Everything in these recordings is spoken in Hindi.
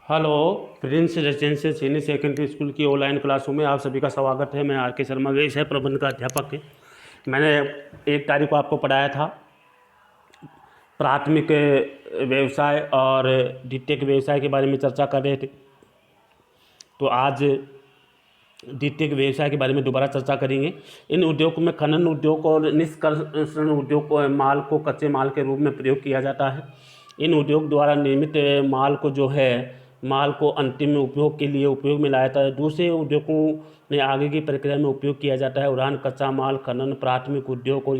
Hello. Prince residential senior secondary school की ऑनलाइन क्लासों में आप सभी का स्वागत है। मैं आर के शर्मा व्यवसाय प्रबंधन का अध्यापक है। मैंने 1 तारीख को आपको पढ़ाया था प्राथमिक व्यवसाय और द्वितीयक व्यवसाय के बारे में चर्चा कर रहे थे। तो आज द्वितीयक व्यवसाय के बारे में दोबारा चर्चा करेंगे। इन उद्योग में खनन उद्योग और निष्कर्षण उद्योग को माल को कच्चे माल के रूप में प्रयोग किया जाता है। इन उद्योग द्वारा निर्मित माल को जो है माल को अंतिम उपयोग के लिए उपयोग में लाया जाता है। दूसरे उद्योगों में आगे की प्रक्रिया में उपयोग किया जाता है। उदाहरण कच्चा माल खनन, प्राथमिक उद्योग और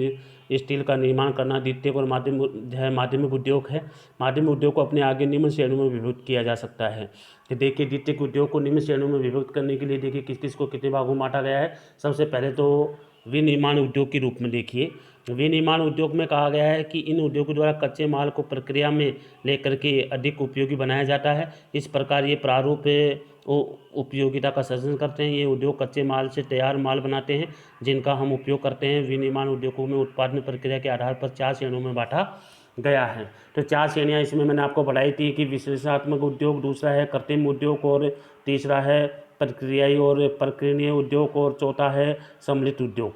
स्टील का निर्माण करना द्वितीयक और माध्यमिक उद्योग है। माध्यमिक उद्योग को अपने आगे निम्न श्रेणियों में विभक्त किया जा सकता है। कि देखिए द्वितीयक उद्योग को निम्न श्रेणियों में विभक्त करने के लिए देखिए किस किस को कितने भागों में बांटा गया है। सबसे पहले तो विनिर्माण उद्योग के रूप में देखिए। विनिर्माण उद्योग में कहा गया है कि इन उद्योगों द्वारा कच्चे माल को प्रक्रिया में लेकर के अधिक उपयोगी बनाया जाता है। इस प्रकार ये प्रारूप उपयोगिता का सृजन करते हैं। ये उद्योग कच्चे माल से तैयार माल बनाते हैं जिनका हम उपयोग करते हैं। विनिर्माण उद्योगों में उत्पादन प्रक्रिया के आधार पर 4 श्रेणियों में बांटा गया है। तो 4 श्रेणियाँ इसमें मैंने आपको बताई थी कि विश्लेषणात्मक उद्योग, दूसरा है कृत्रिम उद्योग और तीसरा है प्रक्रियाई और प्रक्रियनीय उद्योग और चौथा है सम्मिलित उद्योग।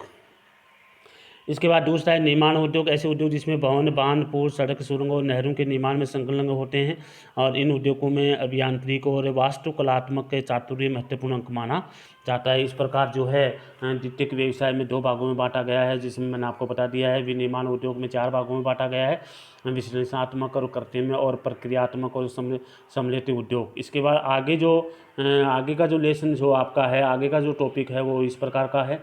इसके बाद दूसरा है निर्माण उद्योग। ऐसे उद्योग जिसमें भवन, बांध, पुल, सड़क, सुरंग और नहरों के निर्माण में संलग्न होते हैं और इन उद्योगों में अभियांत्रिक और वास्तुकलात्मक चातुर्य महत्वपूर्ण अंक माना जाता है। इस प्रकार जो है द्वितीयक व्यवसाय में 2 भागों में बांटा गया है, जिसमें मैंने आपको बता दिया है। विनिर्माण उद्योग में 4 भागों में बांटा गया है, विश्लेषणात्मक और कृत्रिम और प्रक्रियात्मक और सम्मिलित उद्योग। इसके बाद आगे का जो लेसन जो आपका है, आगे का जो टॉपिक है वो इस प्रकार का है,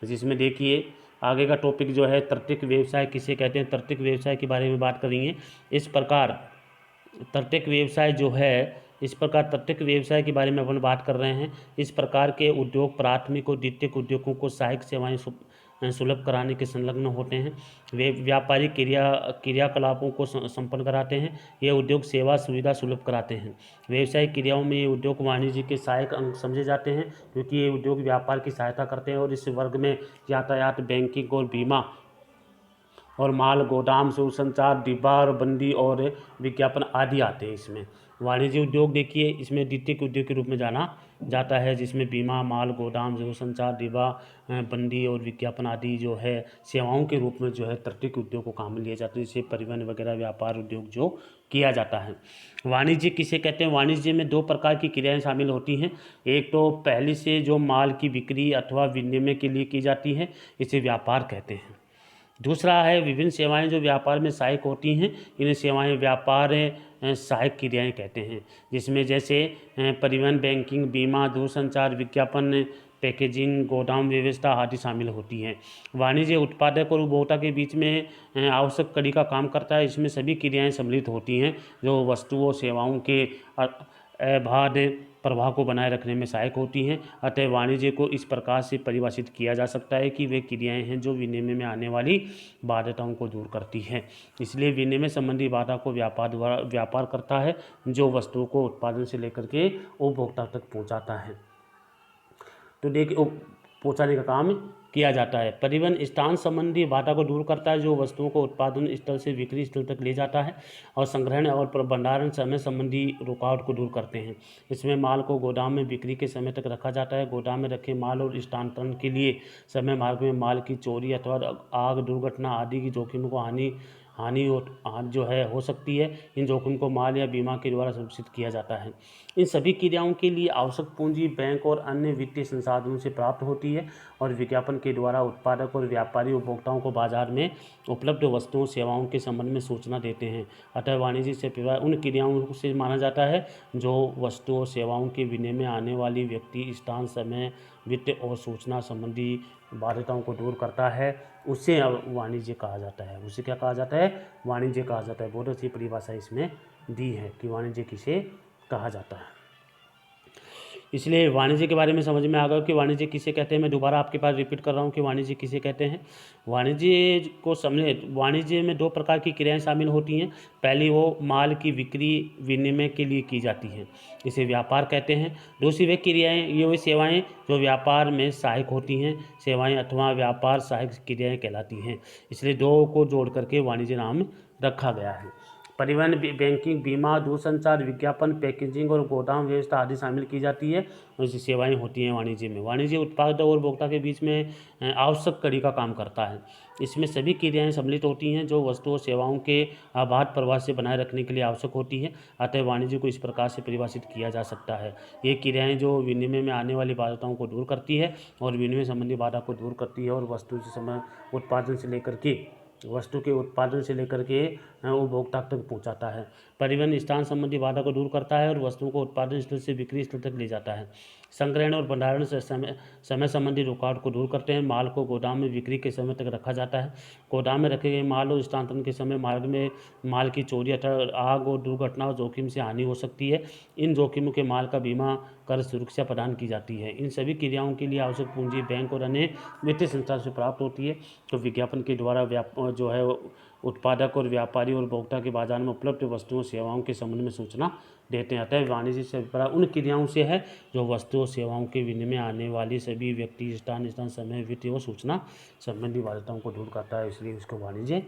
जिसमें देखिए आगे का टॉपिक जो है तृतीयक व्यवसाय किसे कहते हैं। तृतीयक व्यवसाय के बारे में बात करेंगे। इस प्रकार तृतीयक व्यवसाय के बारे में अपन बात कर रहे हैं। इस प्रकार के उद्योग प्राथमिक और द्वितीयक उद्योगों को सहायक सेवाएं सुलभ कराने के संलग्न होते हैं। वे व्यापारिक क्रियाकलापों को संपन्न कराते हैं। ये उद्योग सेवा सुविधा सुलभ कराते हैं। व्यवसायिक क्रियाओं में ये उद्योग वाणिज्य के सहायक अंग समझे जाते हैं, क्योंकि ये उद्योग व्यापार की सहायता करते हैं। और इस वर्ग में यातायात, बैंकिंग और बीमा और माल गोदाम संचार, डिब्बा और बंदी और विज्ञापन आदि आते हैं। इसमें वाणिज्य उद्योग देखिए इसमें द्वितीयक उद्योग के रूप में जाना जाता है, जिसमें बीमा, माल गोदाम, संचार, डिब्बा बंदी और विज्ञापन आदि जो है सेवाओं के रूप में जो है तृतीयक उद्योग को काम में लिया जाता है। जैसे परिवहन वगैरह व्यापार उद्योग जो किया जाता है। वाणिज्य किसे कहते हैं। वाणिज्य में 2 प्रकार की क्रियाएं शामिल होती हैं। एक तो पहली से जो माल की बिक्री अथवा विनिमय के लिए की जाती है, इसे व्यापार कहते हैं। दूसरा है विभिन्न सेवाएं जो व्यापार में सहायक होती हैं, इन्हें सेवाएं व्यापार सहायक क्रियाएं कहते हैं। जिसमें जैसे परिवहन, बैंकिंग, बीमा, दूरसंचार, विज्ञापन, पैकेजिंग, गोदाम व्यवस्था आदि शामिल होती हैं। वाणिज्य उत्पादक और उपभोक्ता के बीच में आवश्यक कड़ी का काम करता है। इसमें सभी क्रियाएं सम्मिलित होती हैं जो वस्तुओं सेवाओं के अबाध प्रवाह को बनाए रखने में सहायक होती हैं। अतः वाणिज्य को इस प्रकार से परिभाषित किया जा सकता है कि वे क्रियाएं हैं जो विनिमय में आने वाली बाध्यताओं को दूर करती हैं। इसलिए विनिमय संबंधी बाधा को व्यापार करता है, जो वस्तुओं को उत्पादन से लेकर के उपभोक्ता तक पहुंचाता है। तो देखिए पहुंचाने का काम किया जाता है। परिवहन स्थान संबंधी बाधा को दूर करता है, जो वस्तुओं को उत्पादन स्थल से बिक्री स्थल तक ले जाता है। और संग्रहण और भंडारण समय संबंधी रुकावट को दूर करते हैं। इसमें माल को गोदाम में बिक्री के समय तक रखा जाता है। गोदाम में रखे माल और स्थानांतरण के लिए समय मार्ग में माल की चोरी अथवा आग, दुर्घटना आदि की जोखिम को हानि जो है हो सकती है। इन जोखिम को माल या बीमा के द्वारा सुरक्षित किया जाता है। इन सभी क्रियाओं के लिए आवश्यक पूंजी बैंक और अन्य वित्तीय संसाधनों से प्राप्त होती है और विज्ञापन के द्वारा उत्पादक और व्यापारी उपभोक्ताओं को बाजार में उपलब्ध वस्तुओं सेवाओं के संबंध में सूचना देते हैं। अतः वाणिज्य से व्यवहार उन क्रियाओं से माना जाता है जो वस्तुओं सेवाओं के विनिमय में आने वाली व्यक्ति, स्थान, समय, वित्त और सूचना संबंधी बाध्यताओं को दूर करता है। उसे वाणिज्य कहा जाता है। उसे क्या कहा जाता है। वाणिज्य कहा जाता है। बहुत अच्छी परिभाषा इसमें दी है कि वाणिज्य किसे कहा जाता है। इसलिए वाणिज्य के बारे में समझ में आ गया कि वाणिज्य किसे कहते हैं। मैं दोबारा आपके पास रिपीट कर रहा हूँ कि वाणिज्य किसे कहते हैं। वाणिज्य में 2 प्रकार की क्रियाएं शामिल होती हैं। पहली वो माल की बिक्री विनिमय के लिए की जाती हैं, इसे व्यापार कहते हैं। दूसरी वे क्रियाएं ये वही सेवाएं जो व्यापार में सहायक होती हैं, सेवाएं अथवा व्यापार सहायक क्रियाएं कहलाती हैं। इसलिए 2 को जोड़ करके वाणिज्य नाम रखा गया है। परिवहन, बैंकिंग, बीमा, दूरसंचार, विज्ञापन, पैकेजिंग और गोदाम व्यवस्था आदि शामिल की जाती है। ऐसी सेवाएं होती हैं वाणिज्य में। वाणिज्य उत्पादक और उपभोक्ता के बीच में आवश्यक कड़ी का काम करता है। इसमें सभी क्रियाएं सम्मिलित होती हैं जो वस्तु और सेवाओं के अबाध प्रवाह से बनाए रखने के लिए आवश्यक होती है। अतः वाणिज्य को इस प्रकार से परिभाषित किया जा सकता है। ये क्रियाएं जो विनिमय में आने वाली बाधाओं को दूर करती है और विनिमय संबंधी बाधा को दूर करती है और वस्तु के उत्पादन से लेकर के उपभोक्ता तक पहुंचाता है। परिवहन स्थान संबंधी बाधा को दूर करता है और वस्तुओं को उत्पादन स्थल से बिक्री स्थल तक ले जाता है। संग्रहण और भंडारण से समय संबंधी रुकावट को दूर करते हैं। माल को गोदाम में बिक्री के समय तक रखा जाता है। गोदाम में रखे गए माल और स्थानांतरण के समय मार्ग में माल की चोरी अथवा आग और दुर्घटना और जोखिम से हानि हो सकती है। इन जोखिमों के माल का बीमा कर सुरक्षा प्रदान की जाती है। इन सभी क्रियाओं के लिए आवश्यक पूंजी बैंक और अन्य वित्तीय संस्थान से प्राप्त होती है। तो विज्ञापन के द्वारा जो है उत्पादक और व्यापारी और उपभोक्ता के बाजार में उपलब्ध वस्तुओं सेवाओं के संबंध में सूचना देते हैं। अतः वाणिज्य से अभिप्राय उन क्रियाओं से है जो वस्तुओं सेवाओं के विनिमय आने वाली सभी व्यक्ति, स्थान, समय, वित्त और सूचना संबंधी बाध्यताओं को दूर करता है, इसलिए इसको वाणिज्य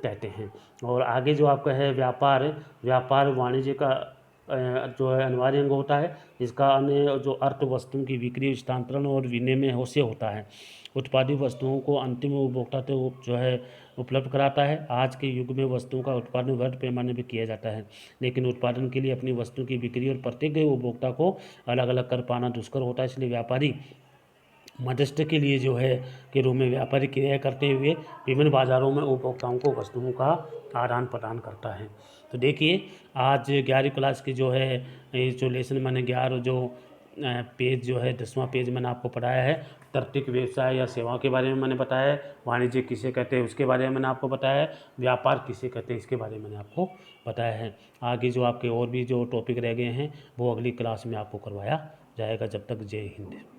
कहते हैं। और आगे जो आपका है व्यापार वाणिज्य का जो है अनिवार्य अंग होता है। इसका अन्य जो अर्थ वस्तुओं की बिक्री, स्थानांतरण और विनिमय से होता है। उत्पादित वस्तुओं को अंतिम उपभोक्ता तक जो है उपलब्ध कराता है। आज के युग में वस्तुओं का उत्पादन वृहद पैमाने पर किया जाता है, लेकिन उत्पादन के लिए अपनी वस्तु की बिक्री और प्रत्येक उपभोक्ता को अलग अलग कर पाना दुष्कर होता है। इसलिए व्यापारी मध्यस्थ के लिए जो है के रूप में व्यापारिक क्रिया करते हुए विभिन्न बाजारों में उपभोक्ताओं को वस्तुओं का आदान प्रदान करता है। तो देखिए आज 11वीं क्लास की जो है जो लेसन मैंने 11 जो पेज जो है 10वां पेज मैंने आपको पढ़ाया है। तार्किक व्यवसाय या सेवाओं के बारे में मैंने बताया है। वाणिज्य किसे कहते हैं उसके बारे में मैंने आपको बताया है। व्यापार किसे कहते हैं इसके बारे में मैंने आपको बताया है। आगे जो आपके और भी जो टॉपिक रह गए हैं वो अगली क्लास में आपको करवाया जाएगा। जब तक जय हिंद।